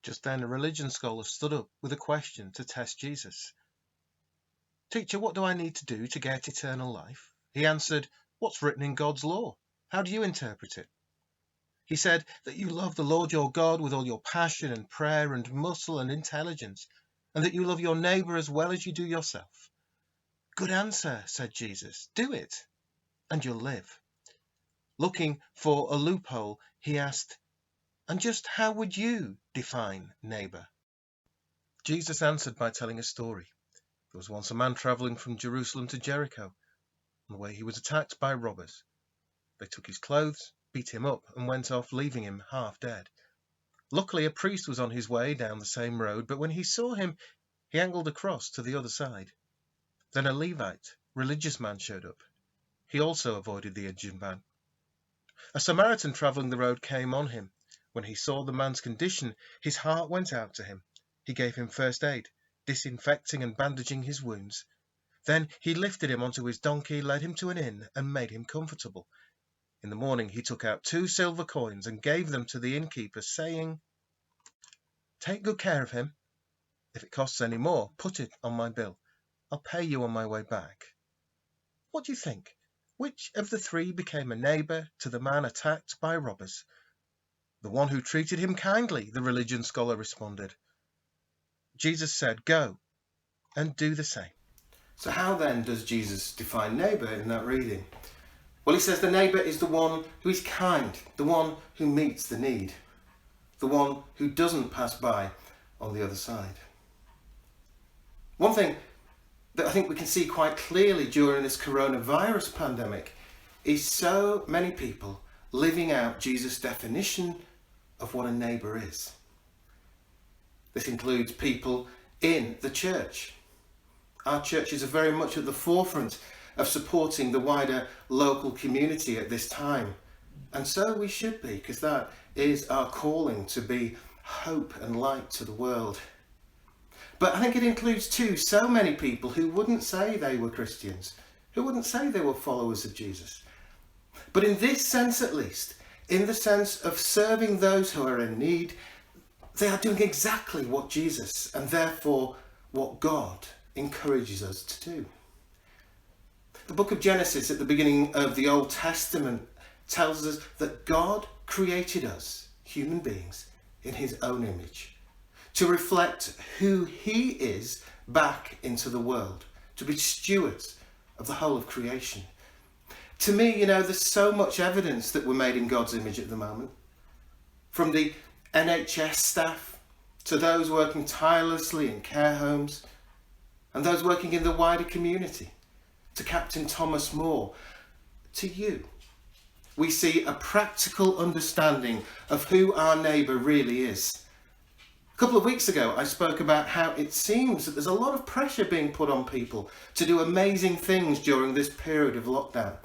Just then a religion scholar stood up with a question to test Jesus. "Teacher, what do I need to do to get eternal life?" He answered, "What's written in God's law? How do you interpret it?" He said that you love the Lord your God with all your passion and prayer and muscle and intelligence, and that you love your neighbour as well as you do yourself. "Good answer," said Jesus. "Do it, and you'll live." Looking for a loophole, he asked, "And just how would you define neighbour?" Jesus answered by telling a story. There was once a man travelling from Jerusalem to Jericho. On the way he was attacked by robbers. They took his clothes, beat him up, and went off, leaving him half dead. Luckily, a priest was on his way down the same road, but when he saw him, he angled across to the other side. Then a Levite, religious man, showed up. He also avoided the injured man. A Samaritan travelling the road came on him. When he saw the man's condition, his heart went out to him. He gave him first aid, disinfecting and bandaging his wounds. Then he lifted him onto his donkey, led him to an inn, and made him comfortable. In the morning he took out 2 silver coins and gave them to the innkeeper, saying, "Take good care of him. If it costs any more, put it on my bill. I'll pay you on my way back." What do you think? Which of the 3 became a neighbour to the man attacked by robbers? "The one who treated him kindly," the religion scholar responded. Jesus said, "Go and do the same." So how then does Jesus define neighbour in that reading? Well, he says the neighbour is the one who is kind, the one who meets the need, the one who doesn't pass by on the other side. One thing that I think we can see quite clearly during this coronavirus pandemic is so many people living out Jesus' definition of what a neighbour is. This includes people in the church. Our churches are very much at the forefront of supporting the wider local community at this time. And so we should be, because that is our calling, to be hope and light to the world. But I think it includes too so many people who wouldn't say they were Christians, who wouldn't say they were followers of Jesus. But in this sense at least, in the sense of serving those who are in need, they are doing exactly what Jesus, and therefore what God, encourages us to do. The book of Genesis at the beginning of the Old Testament tells us that God created us, human beings, in his own image, to reflect who he is back into the world, to be stewards of the whole of creation. To me, there's so much evidence that we're made in God's image at the moment. From the NHS staff to those working tirelessly in care homes and those working in the wider community, to Captain Thomas Moore, to you. We see a practical understanding of who our neighbour really is. A couple of weeks ago, I spoke about how it seems that there's a lot of pressure being put on people to do amazing things during this period of lockdown.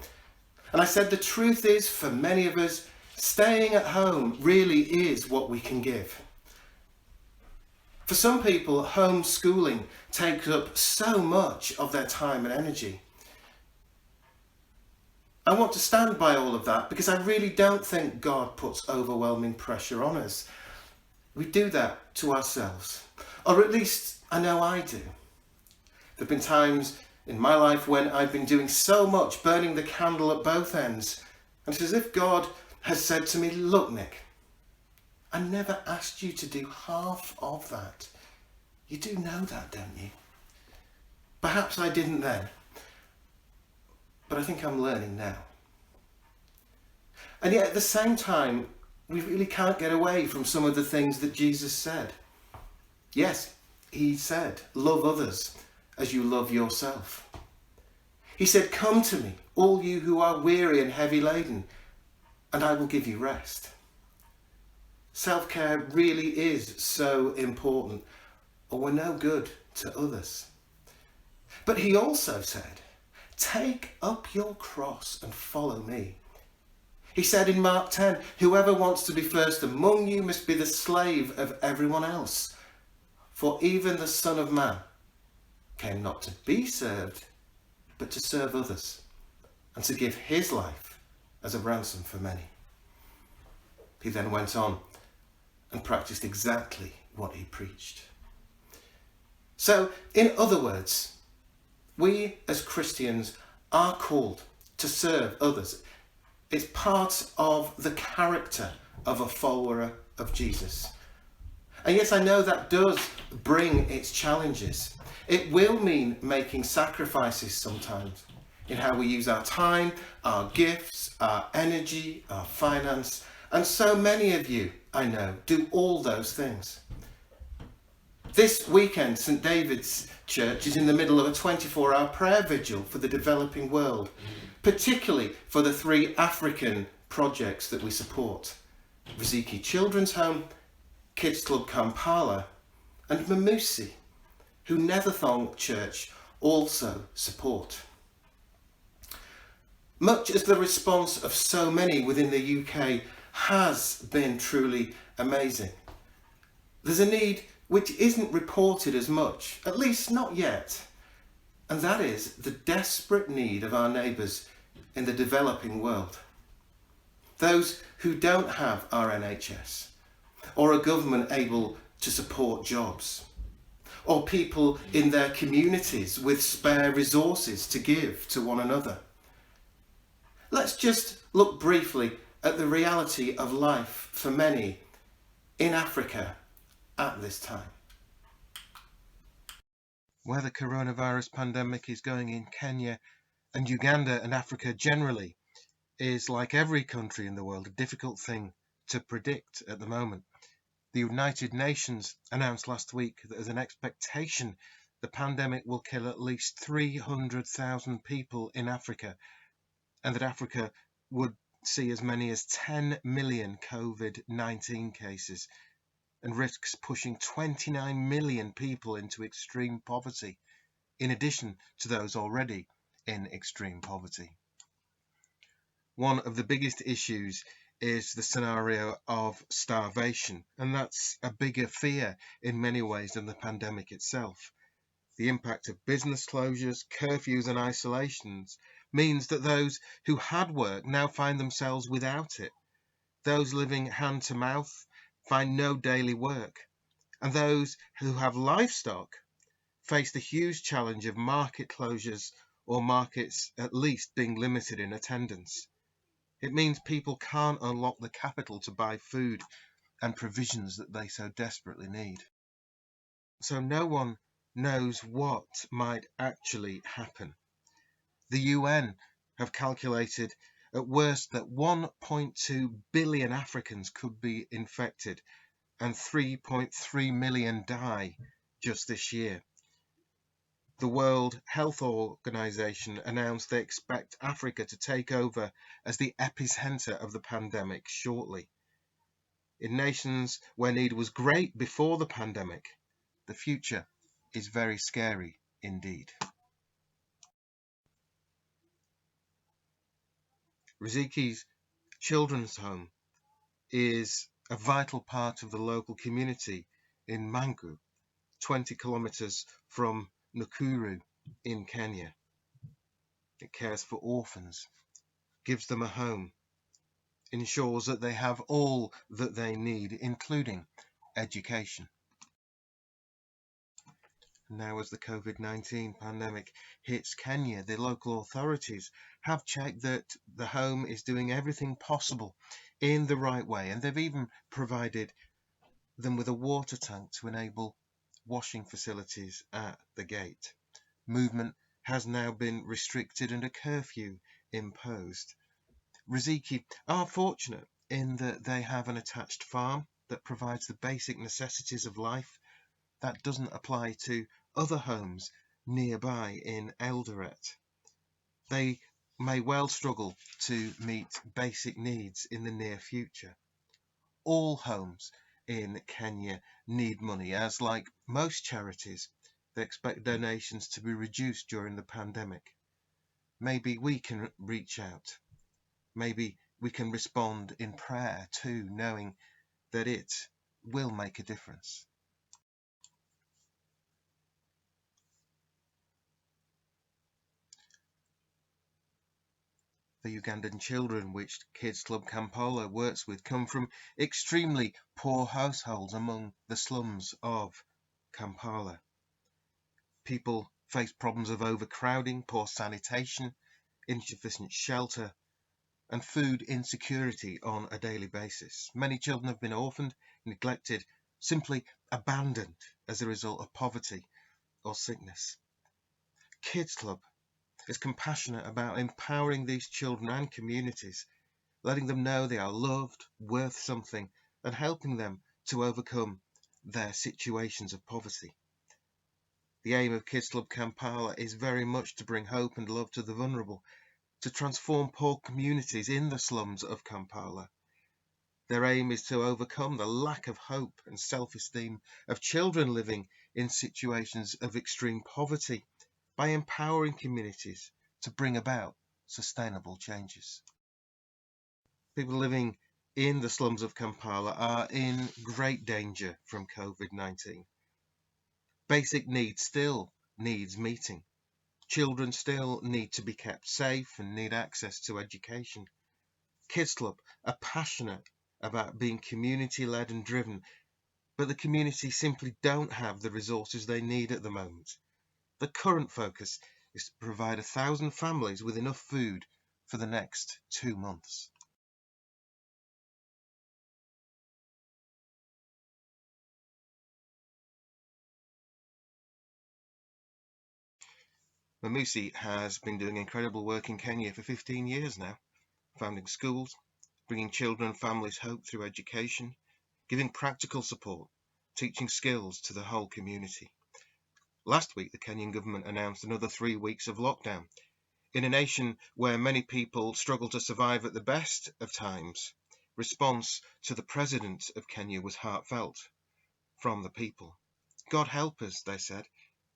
And I said the truth is, for many of us, staying at home really is what we can give. For some people, homeschooling takes up so much of their time and energy. I want to stand by all of that because I really don't think God puts overwhelming pressure on us. We do that to ourselves, or at least I know I do. There have been times in my life when I've been doing so much, burning the candle at both ends, and it's as if God has said to me, "Look, Nick, I never asked you to do half of that. You do know that, don't you?" Perhaps I didn't then, but I think I'm learning now. And yet at the same time, we really can't get away from some of the things that Jesus said. Yes, he said, love others as you love yourself. He said, "Come to me, all you who are weary and heavy laden, and I will give you rest." Self-care really is so important, or we're no good to others. But he also said, "Take up your cross and follow me." He said in Mark 10, "Whoever wants to be first among you must be the slave of everyone else. For even the Son of Man came not to be served, but to serve others, and to give his life as a ransom for many." He then went on and practiced exactly what he preached. So, in other words, we as Christians are called to serve others. It's part of the character of a follower of Jesus. And yes, I know that does bring its challenges. It will mean making sacrifices sometimes in how we use our time, our gifts, our energy, our finance. And so many of you, I know, do all those things. This weekend, St. David's Church is in the middle of a 24-hour prayer vigil for the developing world, particularly for the 3 African projects that we support: Riziki Children's Home, Kids Club Kampala, and Mamusi, who Netherthong Church also support. Much as the response of so many within the UK has been truly amazing, there's a need which isn't reported as much, at least not yet, and that is the desperate need of our neighbours in the developing world. Those who don't have our NHS, or a government able to support jobs, or people in their communities with spare resources to give to one another. Let's just look briefly at the reality of life for many in Africa at this time. Where the coronavirus pandemic is going in Kenya and Uganda and Africa generally is, like every country in the world, a difficult thing to predict at the moment. The United Nations announced last week that as an expectation, the pandemic will kill at least 300,000 people in Africa, and that Africa would see as many as 10 million COVID-19 cases, and risks pushing 29 million people into extreme poverty, in addition to those already in extreme poverty. One of the biggest issues is the scenario of starvation, and that's a bigger fear in many ways than the pandemic itself. The impact of business closures, curfews and isolations means that those who had work now find themselves without it. Those living hand to mouth find no daily work, and those who have livestock face the huge challenge of market closures or markets at least being limited in attendance. It means people can't unlock the capital to buy food and provisions that they so desperately need. So no one knows what might actually happen. The UN have calculated at worst that 1.2 billion Africans could be infected and 3.3 million die just this year. The World Health Organization announced they expect Africa to take over as the epicenter of the pandemic shortly. In nations where need was great before the pandemic, the future is very scary indeed. Riziki's Children's Home is a vital part of the local community in Mangu, 20 kilometers from Nakuru in Kenya. It cares for orphans, gives them a home, ensures that they have all that they need, including education. Now, as the COVID-19 pandemic hits Kenya, the local authorities have checked that the home is doing everything possible in the right way, and they've even provided them with a water tank to enable washing facilities at the gate. Movement has now been restricted and a curfew imposed. Riziki are fortunate in that they have an attached farm that provides the basic necessities of life. That doesn't apply to other homes nearby in Eldoret. They may well struggle to meet basic needs in the near future. All homes in Kenya need money, as like most charities, they expect donations to be reduced during the pandemic. Maybe we can reach out. Maybe we can respond in prayer too, knowing that it will make a difference. The Ugandan children which Kids Club Kampala works with come from extremely poor households among the slums of Kampala. People face problems of overcrowding, poor sanitation, insufficient shelter, and food insecurity on a daily basis. Many children have been orphaned, neglected, simply abandoned as a result of poverty or sickness. Kids Club is compassionate about empowering these children and communities, letting them know they are loved, worth something, and helping them to overcome their situations of poverty. The aim of Kids Club Kampala is very much to bring hope and love to the vulnerable, to transform poor communities in the slums of Kampala. Their aim is to overcome the lack of hope and self-esteem of children living in situations of extreme poverty by empowering communities to bring about sustainable changes. People living in the slums of Kampala are in great danger from COVID-19. Basic needs still needs meeting. Children still need to be kept safe and need access to education. Kids Club are passionate about being community-led and driven, but the community simply don't have the resources they need at the moment. The current focus is to provide 1,000 families with enough food for the next 2 months. Mamusi has been doing incredible work in Kenya for 15 years now, founding schools, bringing children and families hope through education, giving practical support, teaching skills to the whole community. Last week, the Kenyan government announced another 3 weeks of lockdown. In a nation where many people struggle to survive at the best of times, response to the President of Kenya was heartfelt from the people. God help us, they said.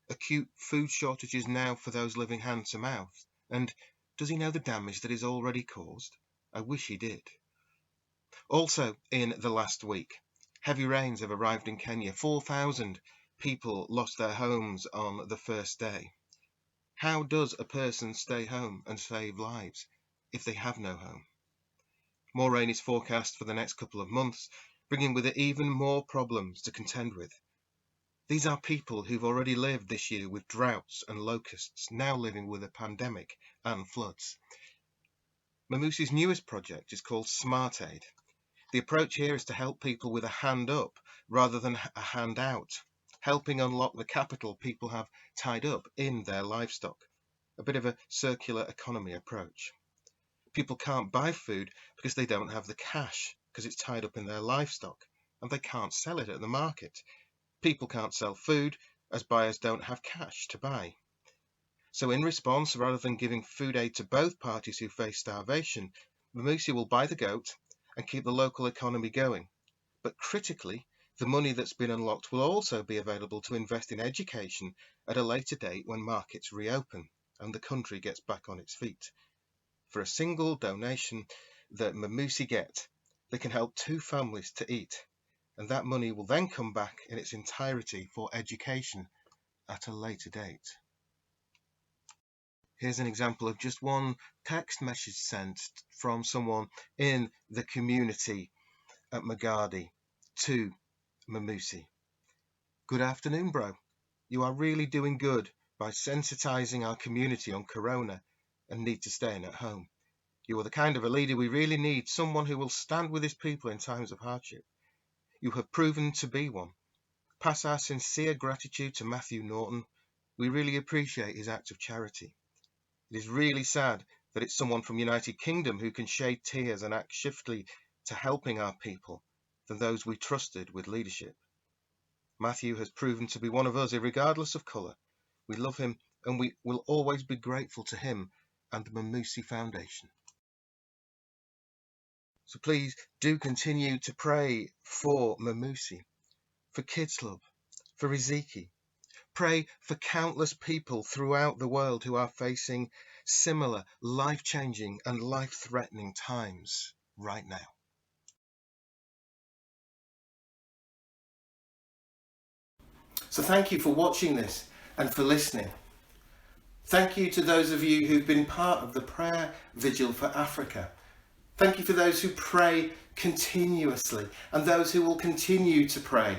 Acute food shortages now for those living hand to mouth. And does he know the damage that is already caused? I wish he did. Also, in the last week, heavy rains have arrived in Kenya. 4,000 people lost their homes on the first day. How does a person stay home and save lives if they have no home? More rain is forecast for the next couple of months, bringing with it even more problems to contend with. These are people who've already lived this year with droughts and locusts, now living with a pandemic and floods. Mamusi's newest project is called Smart Aid. The approach here is to help people with a hand up rather than a hand out, helping unlock the capital people have tied up in their livestock, a bit of a circular economy approach. People can't buy food because they don't have the cash, because it's tied up in their livestock, and they can't sell it at the market. People can't sell food as buyers don't have cash to buy. So in response, rather than giving food aid to both parties who face starvation, Mamusi will buy the goat and keep the local economy going. But critically, the money that's been unlocked will also be available to invest in education at a later date when markets reopen and the country gets back on its feet. For a single donation that Mamusi get, they can help 2 families to eat, and that money will then come back in its entirety for education at a later date. Here's an example of just one text message sent from someone in the community at Magadi to Mamusi. Good afternoon, bro. You are really doing good by sensitizing our community on corona and need to staying at home. You are the kind of a leader we really need, someone who will stand with his people in times of hardship. You have proven to be one. Pass our sincere gratitude to Matthew Norton. We really appreciate his act of charity. It is really sad that it's someone from United Kingdom who can shed tears and act shiftily to helping our people than those we trusted with leadership. Matthew has proven to be one of us, regardless of colour. We love him and we will always be grateful to him and the Mamusi Foundation. So please do continue to pray for Mamusi, for Kids Club, for Riziki. Pray for countless people throughout the world who are facing similar life-changing and life-threatening times right now. So thank you for watching this and for listening. Thank you to those of you who've been part of the prayer vigil for Africa. Thank you for those who pray continuously and those who will continue to pray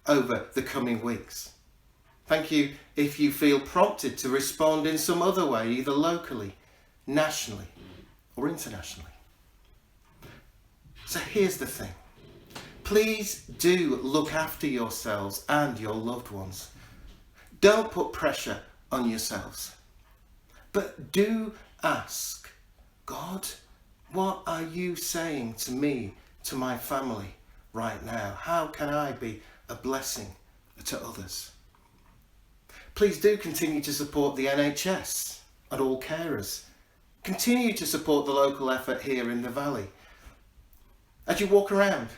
over the coming weeks. Thank you if you feel prompted to respond in some other way, either locally, nationally, or internationally. So here's the thing. Please do look after yourselves and your loved ones. Don't put pressure on yourselves. But do ask, God, what are you saying to me, to my family right now? How can I be a blessing to others? Please do continue to support the NHS and all carers. Continue to support the local effort here in the Valley. As you walk around,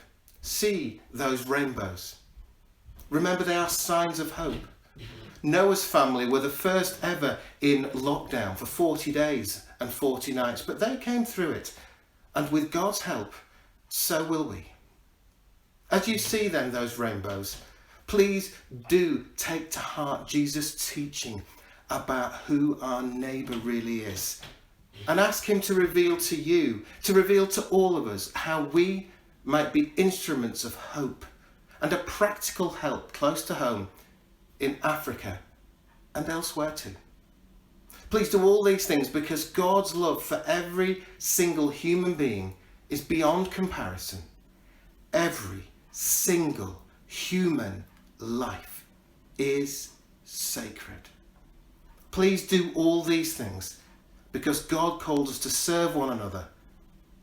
see those rainbows. Remember, they are signs of hope. Noah's family were the first ever in lockdown for 40 days and 40 nights, but they came through it. And with God's help, so will we. As you see then those rainbows, please do take to heart Jesus' teaching about who our neighbour really is. And ask him to reveal to you, to reveal to all of us, how we might be instruments of hope and a practical help close to home in Africa and elsewhere too. Please do all these things because God's love for every single human being is beyond comparison. Every single human life is sacred. Please do all these things because God called us to serve one another,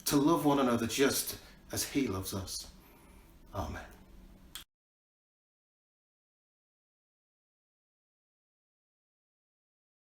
to love one another just as he loves us. Amen.